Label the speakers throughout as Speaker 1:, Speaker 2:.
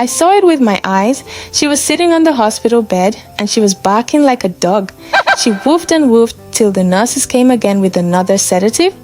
Speaker 1: I saw it with my eyes. She was sitting on the hospital bed and she was barking like a dog. She woofed and woofed till the nurses came again with another sedative.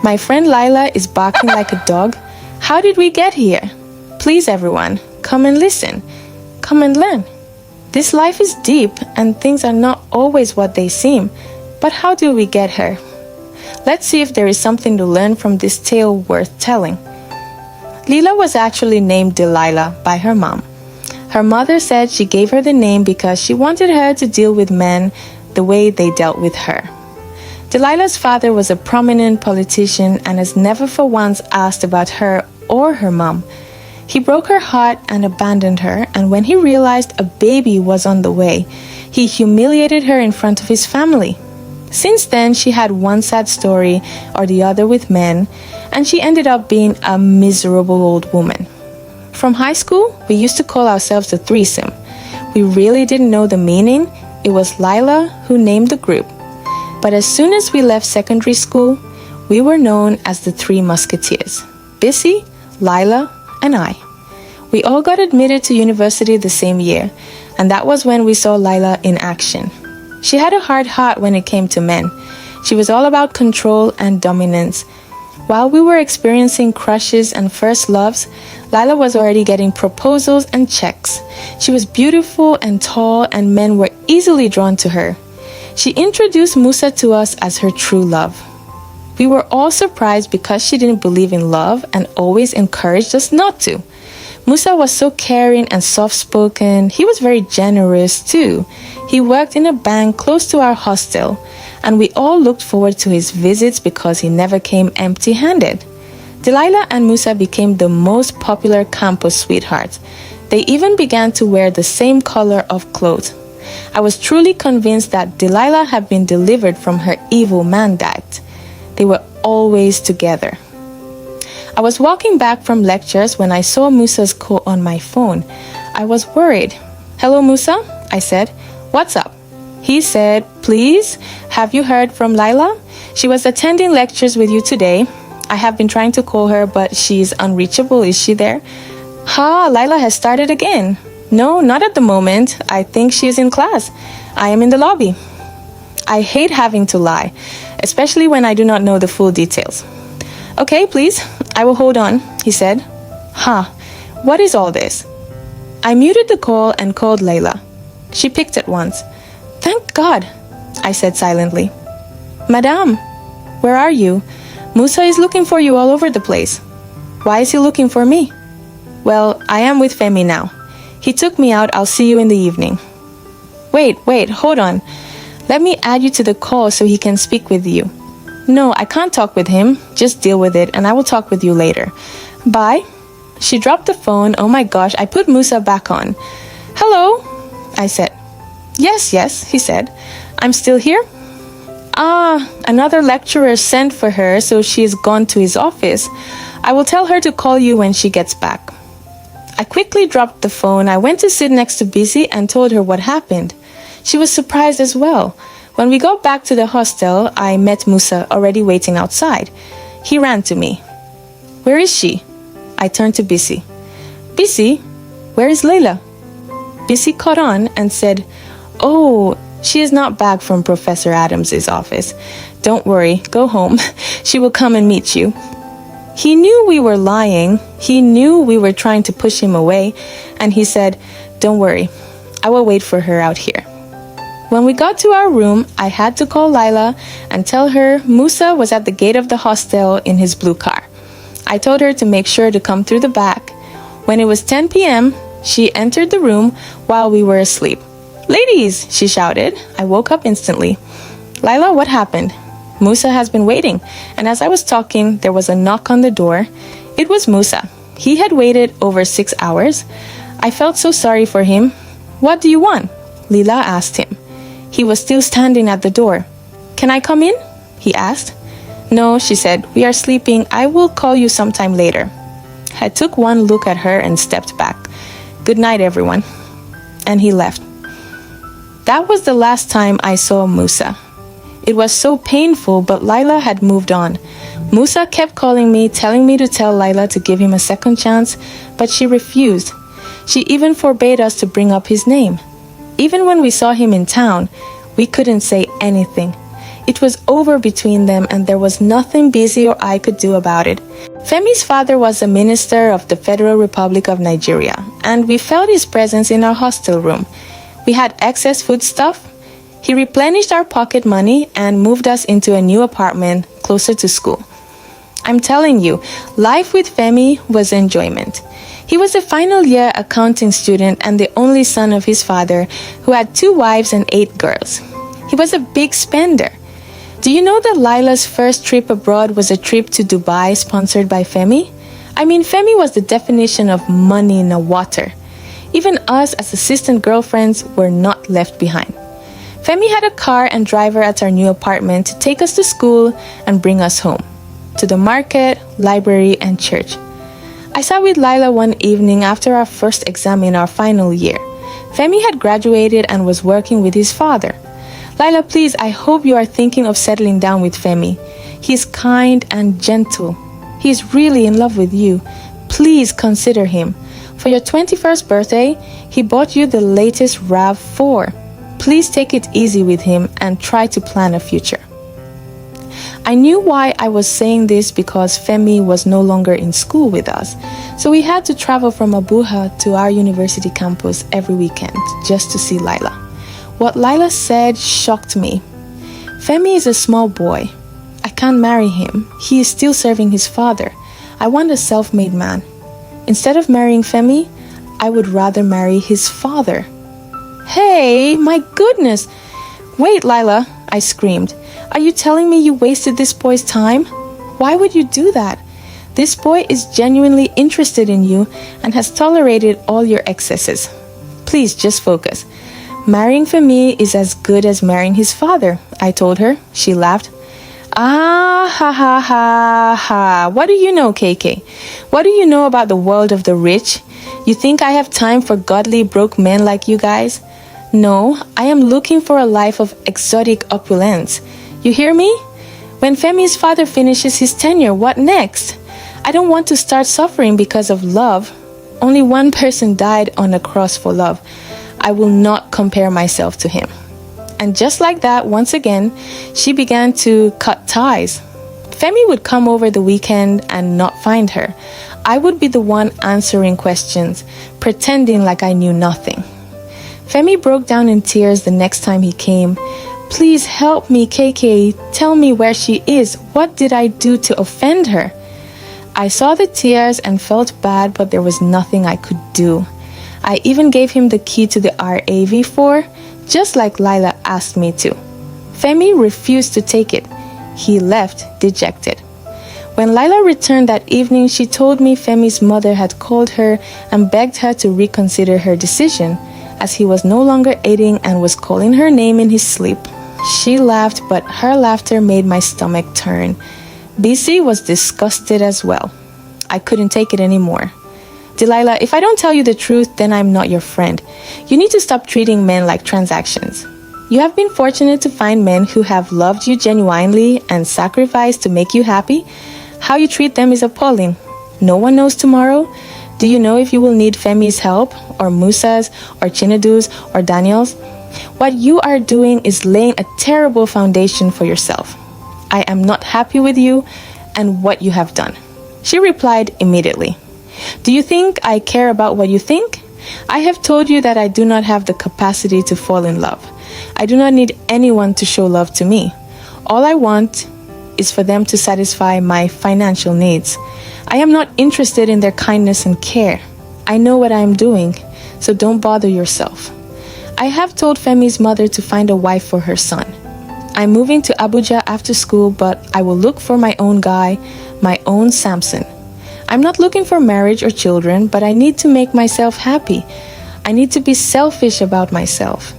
Speaker 1: My friend Lila is barking like a dog. How did we get here? Please, everyone, come and listen. Come and learn. This life is deep and things are not always what they seem. But how do we get here? Let's see if there is something to learn from this tale worth telling. Lila was actually named Delilah by her mom. Her mother said she gave her the name because she wanted her to deal with men the way they dealt with her. Delilah's father was a prominent politician and has never for once asked about her or her mom. He broke her heart and abandoned her, and when he realized a baby was on the way, he humiliated her in front of his family. Since then, she had one sad story or the other with men, and she ended up being a miserable old woman. From high school, we used to call ourselves the threesome. We really didn't know the meaning. It was Lila who named the group. But as soon as we left secondary school, we were known as the Three Musketeers: Bissy, Lila, and I. We all got admitted to university the same year, and that was when we saw Lila in action. She had a hard heart when it came to men. She was all about control and dominance. While we were experiencing crushes and first loves, Lila was already getting proposals and checks. She was beautiful and tall, and men were easily drawn to her. She introduced Musa to us as her true love. We were all surprised because she didn't believe in love and always encouraged us not to. Musa was so caring and soft-spoken. He was very generous too. He worked in a bank close to our hostel, and we all looked forward to his visits because he never came empty-handed. Delilah and Musa became the most popular campus sweethearts. They even began to wear the same color of clothes. I was truly convinced that Delilah had been delivered from her evil mandate. They were always together. I was walking back from lectures when I saw Musa's call on my phone. I was worried. "Hello, Musa," I said. "What's up?" He said, "Please, have you heard from Lila? She was attending lectures with you today. I have been trying to call her, but she's unreachable. Is she there?" "Ha, Lila has started again." "No, not at the moment. I think she's in class. I am in the lobby." I hate having to lie, especially when I do not know the full details. "Okay, please, I will hold on," he said. What is all this? I muted the call and called Layla. She picked at once. "Thank God," I said silently. "Madame, where are you? Musa is looking for you all over the place." "Why is he looking for me?" "Well, I am with Femi now. He took me out. I'll see you in the evening." Wait, hold on. Let me add you to the call so he can speak with you." "No, I can't talk with him. Just deal with it and I will talk with you later. Bye." She dropped the phone. Oh my gosh, I put Musa back on. "Hello," I said. Yes, he said. "I'm still here?" Another lecturer sent for her, so she is gone to his office. I will tell her to call you when she gets back." I quickly dropped the phone. I went to sit next to Busy and told her what happened. She was surprised as well. When we got back to the hostel, I met Musa already waiting outside. He ran to me. "Where is she?" I turned to Busy. "Busy, where is Layla?" Busy caught on and said, "Oh, she is not back from Professor Adams's office. Don't worry, go home. She will come and meet you." He knew we were lying. He knew we were trying to push him away, and he said, "Don't worry, I will wait for her out here." When we got to our room, I had to call Lila and tell her Musa was at the gate of the hostel in his blue car. I told her to make sure to come through the back. When it was 10 p.m., she entered the room while we were asleep. "Ladies," she shouted. I woke up instantly. "Lila, what happened?" "Musa has been waiting." And as I was talking, there was a knock on the door. It was Musa. He had waited over 6 hours. I felt so sorry for him. "What do you want?" Lila asked him. He was still standing at the door. "Can I come in?" he asked. "No," she said. "We are sleeping. I will call you sometime later." I took one look at her and stepped back. "Good night, everyone." And he left. That was the last time I saw Musa. It was so painful, but Lila had moved on. Musa kept calling me, telling me to tell Lila to give him a second chance, but she refused. She even forbade us to bring up his name. Even when we saw him in town, we couldn't say anything. It was over between them and there was nothing Bisi or I could do about it. Femi's father was a minister of the Federal Republic of Nigeria, and we felt his presence in our hostel room. We had excess foodstuff. He replenished our pocket money and moved us into a new apartment closer to school. I'm telling you, life with Femi was enjoyment. He was a final year accounting student and the only son of his father, who had 2 wives and 8 girls. He was a big spender. Do you know that Lila's first trip abroad was a trip to Dubai sponsored by Femi? I mean, Femi was the definition of money in the water. Even us as assistant girlfriends were not left behind. Femi had a car and driver at our new apartment to take us to school and bring us home, to the market, library, and church. I sat with Lila one evening after our first exam in our final year. Femi had graduated and was working with his father. Lila, please, I hope you are thinking of settling down with Femi. He is kind and gentle. He is really in love with you. Please consider him. For your 21st birthday, he bought you the latest RAV4. Please take it easy with him and try to plan a future. I knew why I was saying this because Femi was no longer in school with us, so we had to travel from Abuja to our university campus every weekend just to see Lila. What Lila said shocked me. Femi is a small boy. I can't marry him. He is still serving his father. I want a self-made man. Instead of marrying Femi, I would rather marry his father. Hey, my goodness! Wait, Lila, I screamed. Are you telling me you wasted this boy's time? Why would you do that? This boy is genuinely interested in you and has tolerated all your excesses. Please just focus. Marrying Femi is as good as marrying his father, I told her. She laughed. Ah, ha, ha, ha, ha. What do you know, KK? What do you know about the world of the rich? You think I have time for godly broke men like you guys? No, I am looking for a life of exotic opulence. You hear me? When Femi's father finishes his tenure, what next? I don't want to start suffering because of love. Only one person died on a cross for love. I will not compare myself to him. And just like that, once again, she began to cut ties. Femi would come over the weekend and not find her. I would be the one answering questions, pretending like I knew nothing. Femi broke down in tears the next time he came. Please help me, KK. Tell me where she is. What did I do to offend her? I saw the tears and felt bad, but there was nothing I could do. I even gave him the key to the RAV4, just like Lila asked me to. Femi refused to take it. He left, dejected. When Lila returned that evening, she told me Femi's mother had called her and begged her to reconsider her decision, as he was no longer aiding and was calling her name in his sleep. She laughed, but her laughter made my stomach turn. Bisi was disgusted as well. I couldn't take it anymore. Delilah, if I don't tell you the truth, then I'm not your friend. You need to stop treating men like transactions. You have been fortunate to find men who have loved you genuinely and sacrificed to make you happy. How you treat them is appalling. No one knows tomorrow. Do you know if you will need Femi's help, or Musa's, or Chinedu's, or Daniel's? What you are doing is laying a terrible foundation for yourself. I am not happy with you and what you have done. She replied immediately. Do you think I care about what you think? I have told you that I do not have the capacity to fall in love. I do not need anyone to show love to me. All I want is for them to satisfy my financial needs. I am not interested in their kindness and care. I know what I am doing, so don't bother yourself. I have told Femi's mother to find a wife for her son. I'm moving to Abuja after school, but I will look for my own guy, my own Samson. I'm not looking for marriage or children, but I need to make myself happy. I need to be selfish about myself.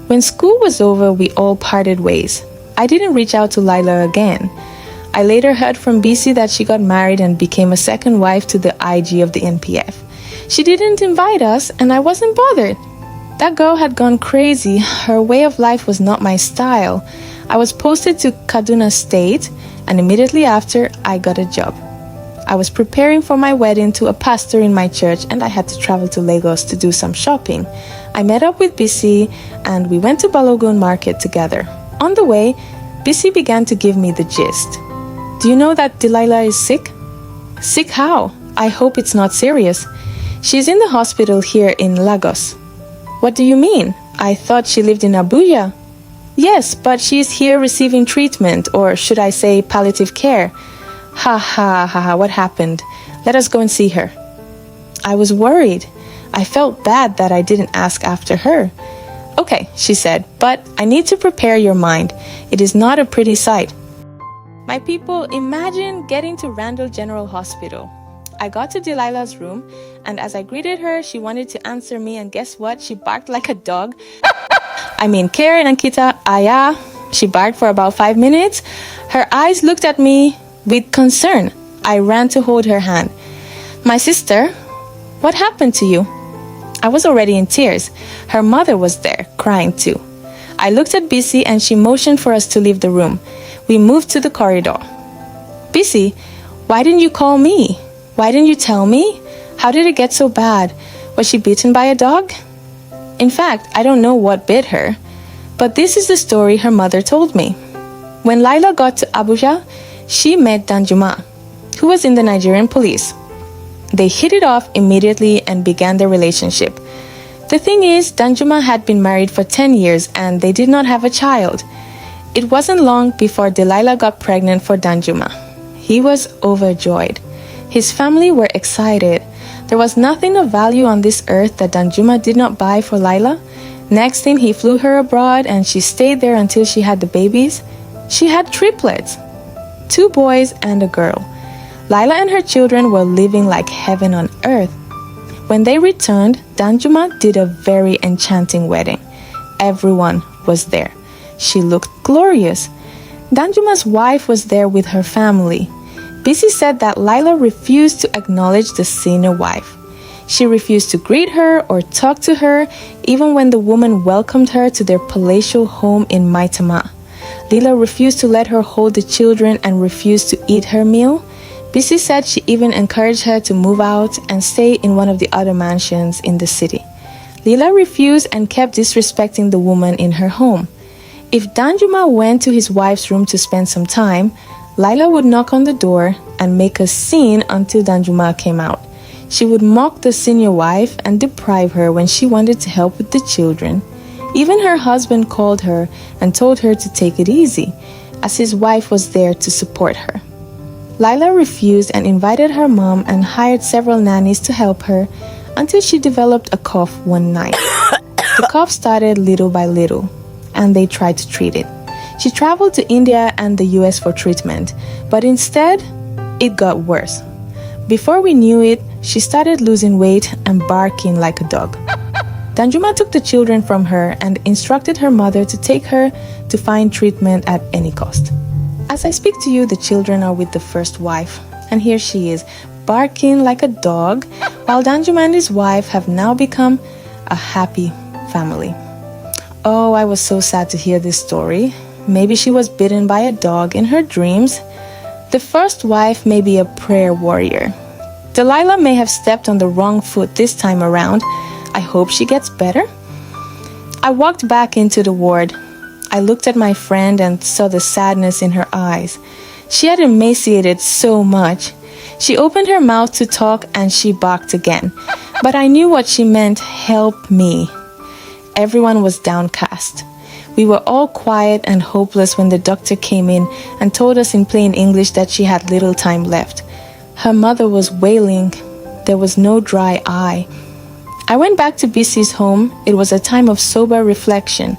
Speaker 1: When school was over, we all parted ways. I didn't reach out to Lila again. I later heard from Bisi that she got married and became a second wife to the IG of the NPF. She didn't invite us, and I wasn't bothered. That girl had gone crazy. Her way of life was not my style. I was posted to Kaduna State, and immediately after, I got a job. I was preparing for my wedding to a pastor in my church and I had to travel to Lagos to do some shopping. I met up with Bisi and we went to Balogun Market together. On the way, Bisi began to give me the gist. Do you know that Delilah is sick? Sick how? I hope it's not serious. She's in the hospital here in Lagos. What do you mean? I thought she lived in Abuja. Yes, but she's here receiving treatment, or should I say palliative care. Ha ha ha ha, what happened? Let us go and see her. I was worried. I felt bad that I didn't ask after her. Okay, she said, but I need to prepare your mind. It is not a pretty sight. My people, imagine getting to Randall General Hospital. I got to Delilah's room, and as I greeted her, she wanted to answer me, and guess what? She barked like a dog. I mean, Karen and Kita, Aya. She barked for about 5 minutes. Her eyes looked at me with concern. I ran to hold her hand. My sister, what happened to you? I was already in tears. Her mother was there, crying too. I looked at Bisi and she motioned for us to leave the room. We moved to the corridor. Bisi, why didn't you call me? Why didn't you tell me? How did it get so bad? Was she bitten by a dog? In fact, I don't know what bit her, but this is the story her mother told me. When Lila got to Abuja, she met Danjuma, who was in the Nigerian police. They hit it off immediately and began their relationship. The thing is, Danjuma had been married for 10 years and they did not have a child. It wasn't long before Delilah got pregnant for Danjuma. He was overjoyed. His family were excited. There was nothing of value on this earth that Danjuma did not buy for Lila. Next thing, he flew her abroad and she stayed there until she had the babies. She had triplets, 2 boys and a girl. Lila and her children were living like heaven on earth. When they returned, Danjuma did a very enchanting wedding. Everyone was there. She looked glorious. Danjuma's wife was there with her family. Bisi said that Lila refused to acknowledge the senior wife. She refused to greet her or talk to her, even when the woman welcomed her to their palatial home in Maitama. Lila refused to let her hold the children and refused to eat her meal. Bisi said she even encouraged her to move out and stay in one of the other mansions in the city. Lila refused and kept disrespecting the woman in her home. If Danjuma went to his wife's room to spend some time, Lila would knock on the door and make a scene until Danjuma came out. She would mock the senior wife and deprive her when she wanted to help with the children. Even her husband called her and told her to take it easy, as his wife was there to support her. Lila refused and invited her mom and hired several nannies to help her until she developed a cough one night. The cough started little by little, and they tried to treat it. She traveled to India and the US for treatment, but instead, it got worse. Before we knew it, she started losing weight and barking like a dog. Danjuma took the children from her and instructed her mother to take her to find treatment at any cost. As I speak to you, the children are with the first wife, and here she is, barking like a dog, while Danjuma and his wife have now become a happy family. Oh, I was so sad to hear this story. Maybe she was bitten by a dog in her dreams. The first wife may be a prayer warrior. Delilah may have stepped on the wrong foot this time around. I hope she gets better. I walked back into the ward. I looked at my friend and saw the sadness in her eyes. She had emaciated so much. She opened her mouth to talk and she barked again. But I knew what she meant, help me. Everyone was downcast. We were all quiet and hopeless when the doctor came in and told us in plain English that she had little time left. Her mother was wailing. There was no dry eye. I went back to Bisi's home. It was a time of sober reflection.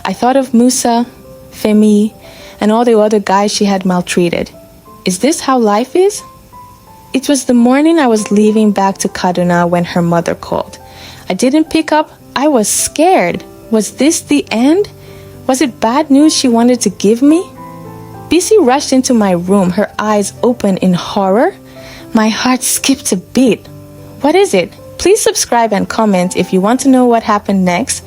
Speaker 1: I thought of Musa, Femi, and all the other guys she had maltreated. Is this how life is? It was the morning I was leaving back to Kaduna when her mother called. I didn't pick up. I was scared. Was this the end? Was it bad news she wanted to give me? Bisi rushed into my room, her eyes open in horror. My heart skipped a beat. What is it? Please subscribe and comment if you want to know what happened next.